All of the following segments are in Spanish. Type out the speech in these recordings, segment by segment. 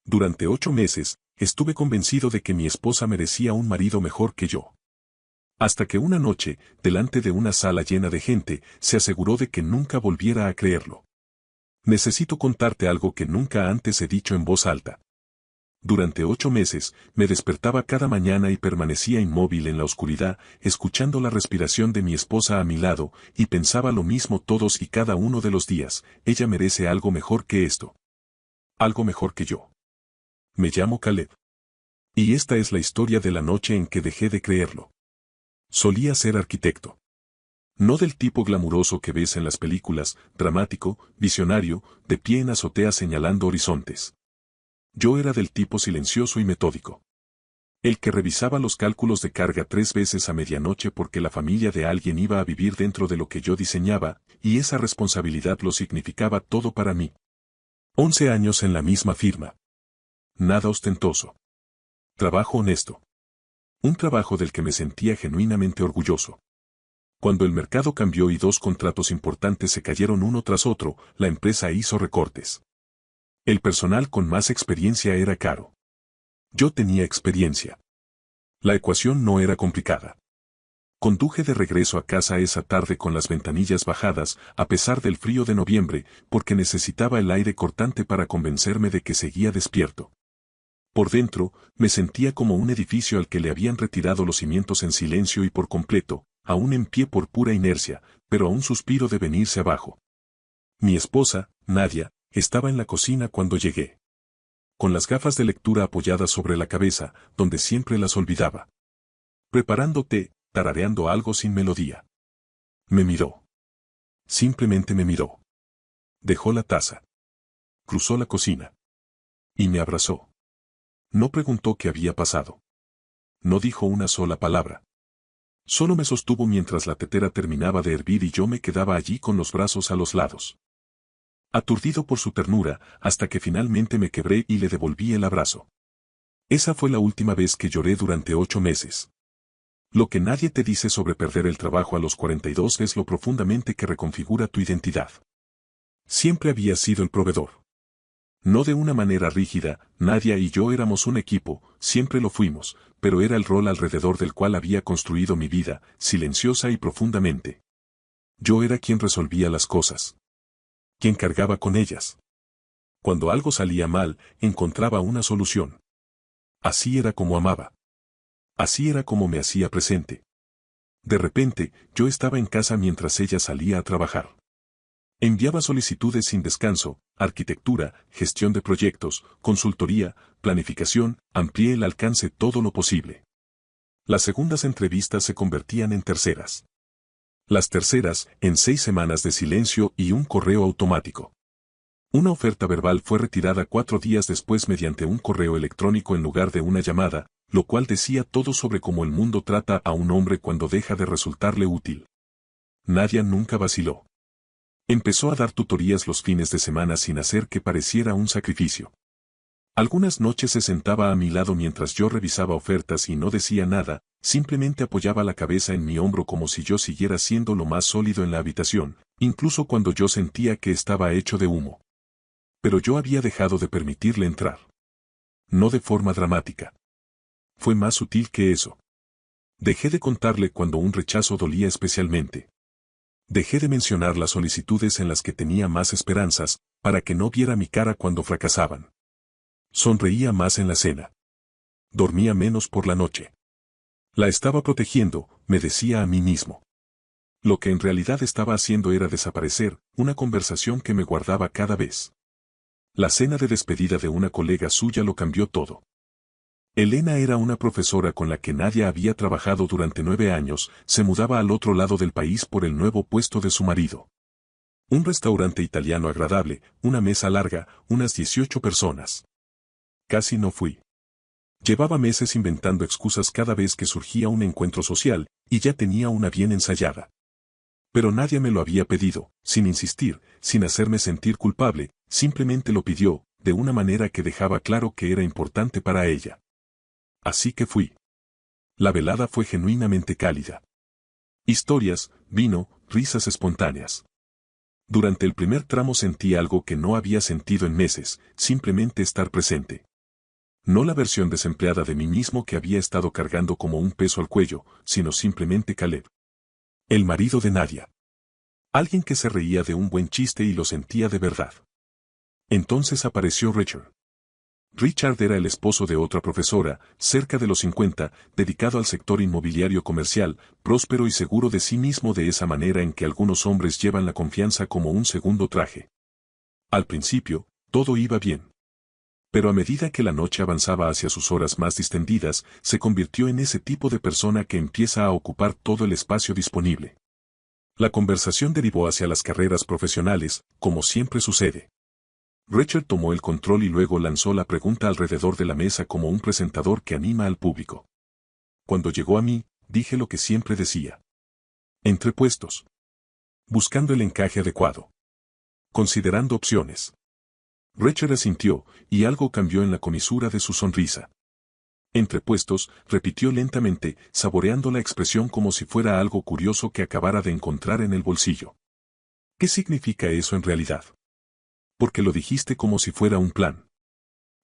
Durante 8 meses, estuve convencido de que mi esposa merecía un marido mejor que yo. Hasta que una noche, delante de una sala llena de gente, se aseguró de que nunca volviera a creerlo. Necesito contarte algo que nunca antes he dicho en voz alta. Durante 8 meses, me despertaba cada mañana y permanecía inmóvil en la oscuridad, escuchando la respiración de mi esposa a mi lado, y pensaba lo mismo todos y cada uno de los días: ella merece algo mejor que esto. Algo mejor que yo. Me llamo Caleb. Y esta es la historia de la noche en que dejé de creerlo. Solía ser arquitecto. No del tipo glamuroso que ves en las películas, dramático, visionario, de pie en azotea señalando horizontes. Yo era del tipo silencioso y metódico. El que revisaba los cálculos de carga 3 veces a medianoche porque la familia de alguien iba a vivir dentro de lo que yo diseñaba, y esa responsabilidad lo significaba todo para mí. 11 años en la misma firma. Nada ostentoso. Trabajo honesto. Un trabajo del que me sentía genuinamente orgulloso. Cuando el mercado cambió y 2 contratos importantes se cayeron uno tras otro, la empresa hizo recortes. El personal con más experiencia era caro. Yo tenía experiencia. La ecuación no era complicada. Conduje de regreso a casa esa tarde con las ventanillas bajadas, a pesar del frío de noviembre, porque necesitaba el aire cortante para convencerme de que seguía despierto. Por dentro, me sentía como un edificio al que le habían retirado los cimientos en silencio y por completo, aún en pie por pura inercia, pero a un suspiro de venirse abajo. Mi esposa, Nadia, estaba en la cocina cuando llegué. Con las gafas de lectura apoyadas sobre la cabeza, donde siempre las olvidaba. Preparando té, tarareando algo sin melodía. Me miró. Simplemente me miró. Dejó la taza. Cruzó la cocina. Y me abrazó. No preguntó qué había pasado. No dijo una sola palabra. Solo me sostuvo mientras la tetera terminaba de hervir y yo me quedaba allí con los brazos a los lados. Aturdido por su ternura, hasta que finalmente me quebré y le devolví el abrazo. Esa fue la última vez que lloré durante 8 meses. Lo que nadie te dice sobre perder el trabajo a los 42 es lo profundamente que reconfigura tu identidad. Siempre había sido el proveedor. No de una manera rígida, Nadia y yo éramos un equipo, siempre lo fuimos, pero era el rol alrededor del cual había construido mi vida, silenciosa y profundamente. Yo era quien resolvía las cosas. Quien cargaba con ellas. Cuando algo salía mal, encontraba una solución. Así era como amaba. Así era como me hacía presente. De repente, yo estaba en casa mientras ella salía a trabajar. Enviaba solicitudes sin descanso: arquitectura, gestión de proyectos, consultoría, planificación, amplié el alcance todo lo posible. Las segundas entrevistas se convertían en terceras. Las terceras, en 6 semanas de silencio y un correo automático. Una oferta verbal fue retirada 4 días después mediante un correo electrónico en lugar de una llamada, lo cual decía todo sobre cómo el mundo trata a un hombre cuando deja de resultarle útil. Nadia nunca vaciló. Empezó a dar tutorías los fines de semana sin hacer que pareciera un sacrificio. Algunas noches se sentaba a mi lado mientras yo revisaba ofertas y no decía nada, simplemente apoyaba la cabeza en mi hombro como si yo siguiera siendo lo más sólido en la habitación, incluso cuando yo sentía que estaba hecho de humo. Pero yo había dejado de permitirle entrar. No de forma dramática. Fue más sutil que eso. Dejé de contarle cuando un rechazo dolía especialmente. Dejé de mencionar las solicitudes en las que tenía más esperanzas, para que no viera mi cara cuando fracasaban. Sonreía más en la cena. Dormía menos por la noche. La estaba protegiendo, me decía a mí mismo. Lo que en realidad estaba haciendo era desaparecer, una conversación que me guardaba cada vez. La cena de despedida de una colega suya lo cambió todo. Elena era una profesora con la que Nadia había trabajado durante 9 años, se mudaba al otro lado del país por el nuevo puesto de su marido. Un restaurante italiano agradable, una mesa larga, unas 18 personas. Casi no fui. Llevaba meses inventando excusas cada vez que surgía un encuentro social, y ya tenía una bien ensayada. Pero nadie me lo había pedido, sin insistir, sin hacerme sentir culpable, simplemente lo pidió, de una manera que dejaba claro que era importante para ella. Así que fui. La velada fue genuinamente cálida. Historias, vino, risas espontáneas. Durante el primer tramo sentí algo que no había sentido en meses: simplemente estar presente. No la versión desempleada de mí mismo que había estado cargando como un peso al cuello, sino simplemente Caleb. El marido de Nadia. Alguien que se reía de un buen chiste y lo sentía de verdad. Entonces apareció Richard. Richard era el esposo de otra profesora, cerca de los 50, dedicado al sector inmobiliario comercial, próspero y seguro de sí mismo de esa manera en que algunos hombres llevan la confianza como un segundo traje. Al principio, todo iba bien. Pero a medida que la noche avanzaba hacia sus horas más distendidas, se convirtió en ese tipo de persona que empieza a ocupar todo el espacio disponible. La conversación derivó hacia las carreras profesionales, como siempre sucede. Richard tomó el control y luego lanzó la pregunta alrededor de la mesa como un presentador que anima al público. Cuando llegó a mí, dije lo que siempre decía. Entre puestos. Buscando el encaje adecuado. Considerando opciones. Richard asintió, y algo cambió en la comisura de su sonrisa. Entre puestos, repitió lentamente, saboreando la expresión como si fuera algo curioso que acabara de encontrar en el bolsillo. ¿Qué significa eso en realidad? Porque lo dijiste como si fuera un plan.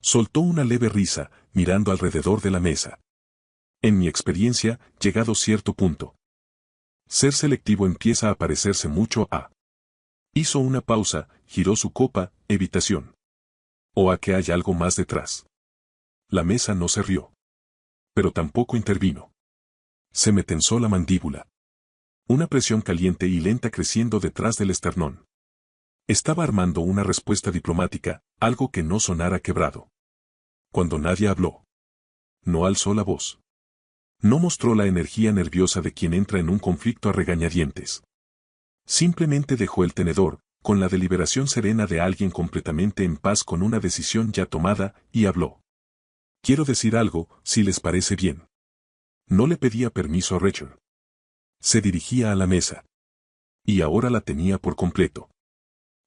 Soltó una leve risa, mirando alrededor de la mesa. En mi experiencia, llegado cierto punto. Ser selectivo empieza a parecerse mucho a. Hizo una pausa, giró su copa, evitación. O a que hay algo más detrás. La mesa no se rió. Pero tampoco intervino. Se me tensó la mandíbula. Una presión caliente y lenta creciendo detrás del esternón. Estaba armando una respuesta diplomática, algo que no sonara quebrado. Cuando nadie habló. No alzó la voz. No mostró la energía nerviosa de quien entra en un conflicto a regañadientes. Simplemente dejó el tenedor, con la deliberación serena de alguien completamente en paz con una decisión ya tomada, y habló. Quiero decir algo, si les parece bien. No le pedía permiso a Richard. Se dirigía a la mesa. Y ahora la tenía por completo.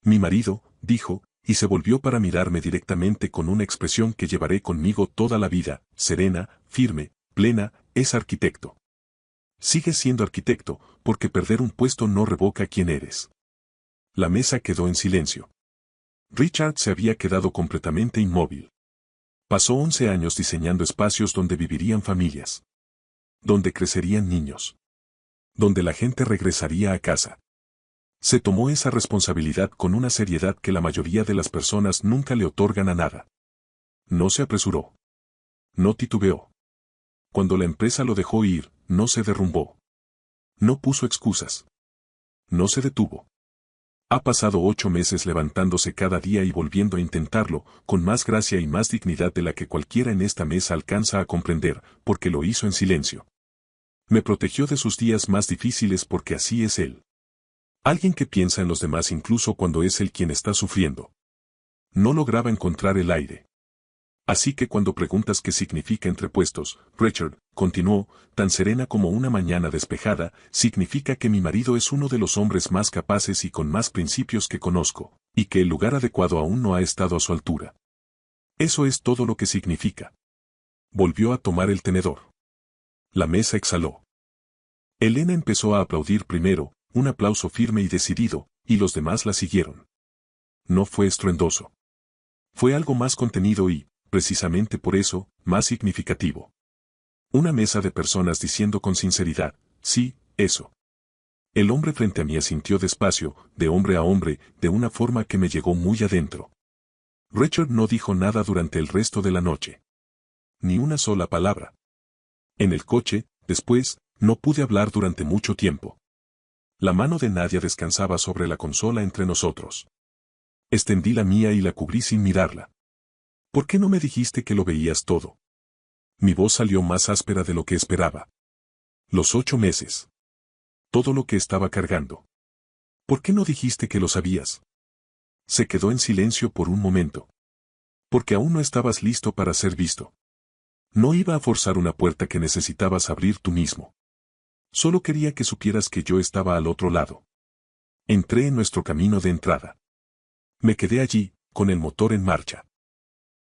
Mi marido, dijo, y se volvió para mirarme directamente con una expresión que llevaré conmigo toda la vida, serena, firme, plena, es arquitecto. Sigues siendo arquitecto, porque perder un puesto no revoca quién eres. La mesa quedó en silencio. Richard se había quedado completamente inmóvil. Pasó 11 años diseñando espacios donde vivirían familias. Donde crecerían niños. Donde la gente regresaría a casa. Se tomó esa responsabilidad con una seriedad que la mayoría de las personas nunca le otorgan a nada. No se apresuró. No titubeó. Cuando la empresa lo dejó ir, no se derrumbó. No puso excusas. No se detuvo. Ha pasado 8 meses levantándose cada día y volviendo a intentarlo, con más gracia y más dignidad de la que cualquiera en esta mesa alcanza a comprender, porque lo hizo en silencio. Me protegió de sus días más difíciles porque así es él. Alguien que piensa en los demás incluso cuando es él quien está sufriendo. No lograba encontrar el aire. Así que cuando preguntas qué significa entrepuestos, Richard, continuó, tan serena como una mañana despejada, significa que mi marido es uno de los hombres más capaces y con más principios que conozco, y que el lugar adecuado aún no ha estado a su altura. Eso es todo lo que significa. Volvió a tomar el tenedor. La mesa exhaló. Elena empezó a aplaudir primero, un aplauso firme y decidido, y los demás la siguieron. No fue estruendoso. Fue algo más contenido y, precisamente por eso, más significativo. Una mesa de personas diciendo con sinceridad, sí, eso. El hombre frente a mí asintió despacio, de hombre a hombre, de una forma que me llegó muy adentro. Richard no dijo nada durante el resto de la noche. Ni una sola palabra. En el coche, después, no pude hablar durante mucho tiempo. La mano de Nadia descansaba sobre la consola entre nosotros. Extendí la mía y la cubrí sin mirarla. ¿Por qué no me dijiste que lo veías todo? Mi voz salió más áspera de lo que esperaba. Los 8 meses. Todo lo que estaba cargando. ¿Por qué no dijiste que lo sabías? Se quedó en silencio por un momento. Porque aún no estabas listo para ser visto. No iba a forzar una puerta que necesitabas abrir tú mismo. Solo quería que supieras que yo estaba al otro lado. Entré en nuestro camino de entrada. Me quedé allí, con el motor en marcha.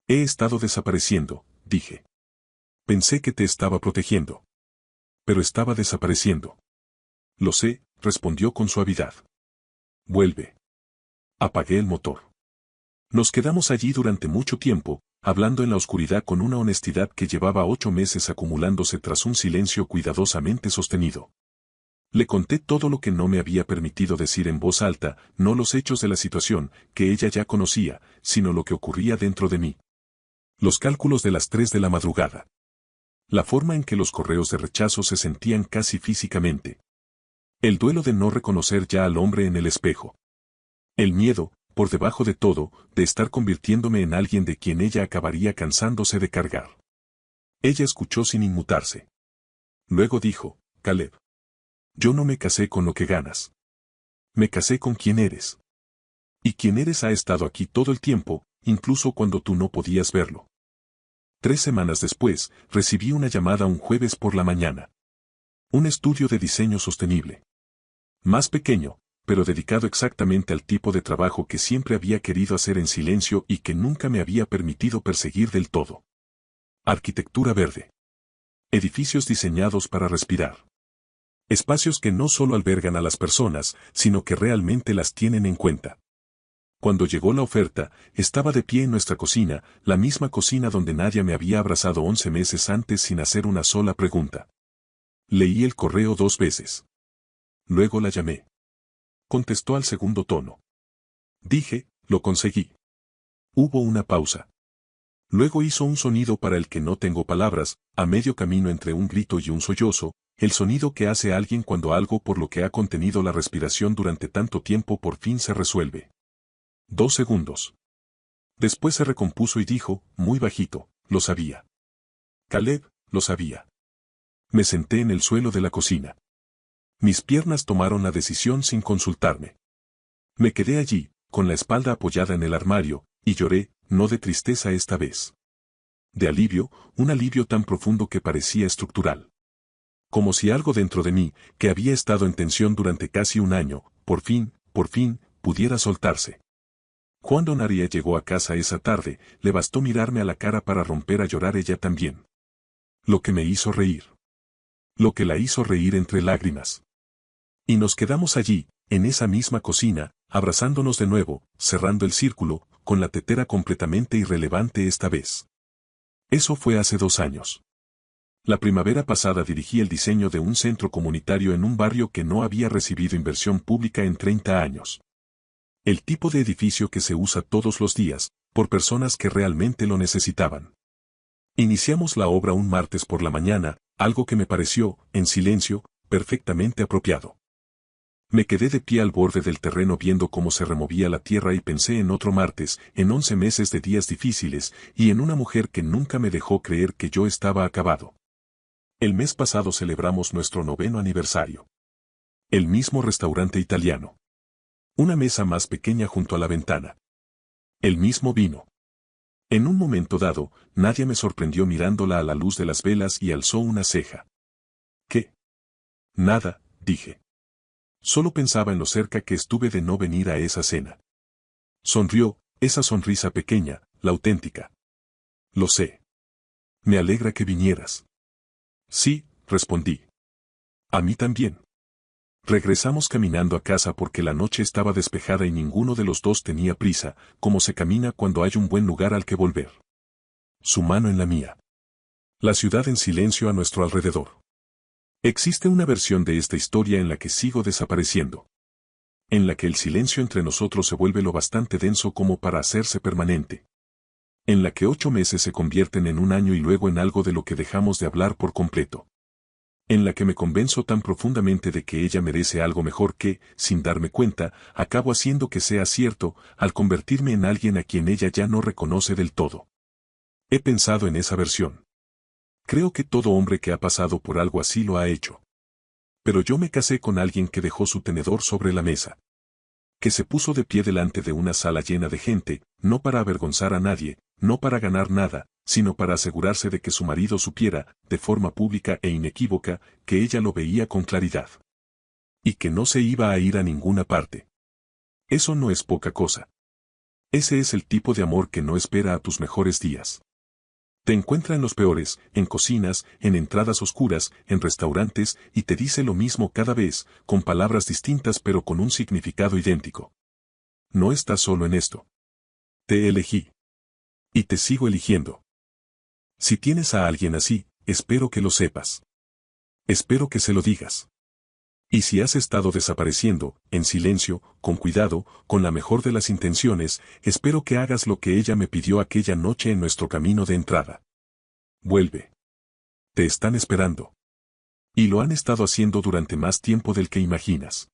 He estado desapareciendo, dije. Pensé que te estaba protegiendo. Pero estaba desapareciendo. Lo sé, respondió con suavidad. Vuelve. Apagué el motor. Nos quedamos allí durante mucho tiempo, hablando en la oscuridad con una honestidad que llevaba 8 meses acumulándose tras un silencio cuidadosamente sostenido. Le conté todo lo que no me había permitido decir en voz alta, no los hechos de la situación, que ella ya conocía, sino lo que ocurría dentro de mí. Los cálculos de las 3 de la madrugada. La forma en que los correos de rechazo se sentían casi físicamente. El duelo de no reconocer ya al hombre en el espejo. El miedo, por debajo de todo, de estar convirtiéndome en alguien de quien ella acabaría cansándose de cargar. Ella escuchó sin inmutarse. Luego dijo, Caleb. Yo no me casé con lo que ganas. Me casé con quien eres. Y quien eres ha estado aquí todo el tiempo, incluso cuando tú no podías verlo. 3 semanas después, recibí una llamada un jueves por la mañana. Un estudio de diseño sostenible. Más pequeño, pero dedicado exactamente al tipo de trabajo que siempre había querido hacer en silencio y que nunca me había permitido perseguir del todo. Arquitectura verde. Edificios diseñados para respirar. Espacios que no solo albergan a las personas, sino que realmente las tienen en cuenta. Cuando llegó la oferta, estaba de pie en nuestra cocina, la misma cocina donde Nadia me había abrazado 11 meses antes sin hacer una sola pregunta. Leí el correo 2 veces. Luego la llamé. Contestó al segundo tono. Dije, lo conseguí. Hubo una pausa. Luego hizo un sonido para el que no tengo palabras, a medio camino entre un grito y un sollozo, el sonido que hace alguien cuando algo por lo que ha contenido la respiración durante tanto tiempo por fin se resuelve. 2 segundos. Después se recompuso y dijo, muy bajito, lo sabía. Caleb, lo sabía. Me senté en el suelo de la cocina. Mis piernas tomaron la decisión sin consultarme. Me quedé allí, con la espalda apoyada en el armario, y lloré, no de tristeza esta vez. De alivio, un alivio tan profundo que parecía estructural. Como si algo dentro de mí, que había estado en tensión durante casi un año, por fin, pudiera soltarse. Cuando Nadia llegó a casa esa tarde, le bastó mirarme a la cara para romper a llorar ella también. Lo que me hizo reír. Lo que la hizo reír entre lágrimas. Y nos quedamos allí, en esa misma cocina, abrazándonos de nuevo, cerrando el círculo, con la tetera completamente irrelevante esta vez. Eso fue hace 2 años. La primavera pasada dirigí el diseño de un centro comunitario en un barrio que no había recibido inversión pública en 30 años. El tipo de edificio que se usa todos los días, por personas que realmente lo necesitaban. Iniciamos la obra un martes por la mañana, algo que me pareció, en silencio, perfectamente apropiado. Me quedé de pie al borde del terreno viendo cómo se removía la tierra y pensé en otro martes, en 11 meses de días difíciles, y en una mujer que nunca me dejó creer que yo estaba acabado. El mes pasado celebramos nuestro 9º aniversario. El mismo restaurante italiano. Una mesa más pequeña junto a la ventana. El mismo vino. En un momento dado, Nadia me sorprendió mirándola a la luz de las velas y alzó una ceja. ¿Qué? Nada, dije. Solo pensaba en lo cerca que estuve de no venir a esa cena. Sonrió, esa sonrisa pequeña, la auténtica. Lo sé. Me alegra que vinieras. Sí, respondí. A mí también. Regresamos caminando a casa porque la noche estaba despejada y ninguno de los dos tenía prisa, como se camina cuando hay un buen lugar al que volver. Su mano en la mía. La ciudad en silencio a nuestro alrededor. Existe una versión de esta historia en la que sigo desapareciendo. En la que el silencio entre nosotros se vuelve lo bastante denso como para hacerse permanente. En la que 8 meses se convierten en un año y luego en algo de lo que dejamos de hablar por completo. En la que me convenzo tan profundamente de que ella merece algo mejor que, sin darme cuenta, acabo haciendo que sea cierto, al convertirme en alguien a quien ella ya no reconoce del todo. He pensado en esa versión. Creo que todo hombre que ha pasado por algo así lo ha hecho. Pero yo me casé con alguien que dejó su tenedor sobre la mesa. Que se puso de pie delante de una sala llena de gente, no para avergonzar a nadie, no para ganar nada, sino para asegurarse de que su marido supiera, de forma pública e inequívoca, que ella lo veía con claridad. Y que no se iba a ir a ninguna parte. Eso no es poca cosa. Ese es el tipo de amor que no espera a tus mejores días. Te encuentra en los peores, en cocinas, en entradas oscuras, en restaurantes, y te dice lo mismo cada vez, con palabras distintas pero con un significado idéntico. No estás solo en esto. Te elegí. Y te sigo eligiendo. Si tienes a alguien así, espero que lo sepas. Espero que se lo digas. Y si has estado desapareciendo, en silencio, con cuidado, con la mejor de las intenciones, espero que hagas lo que ella me pidió aquella noche en nuestro camino de entrada. Vuelve. Te están esperando. Y lo han estado haciendo durante más tiempo del que imaginas.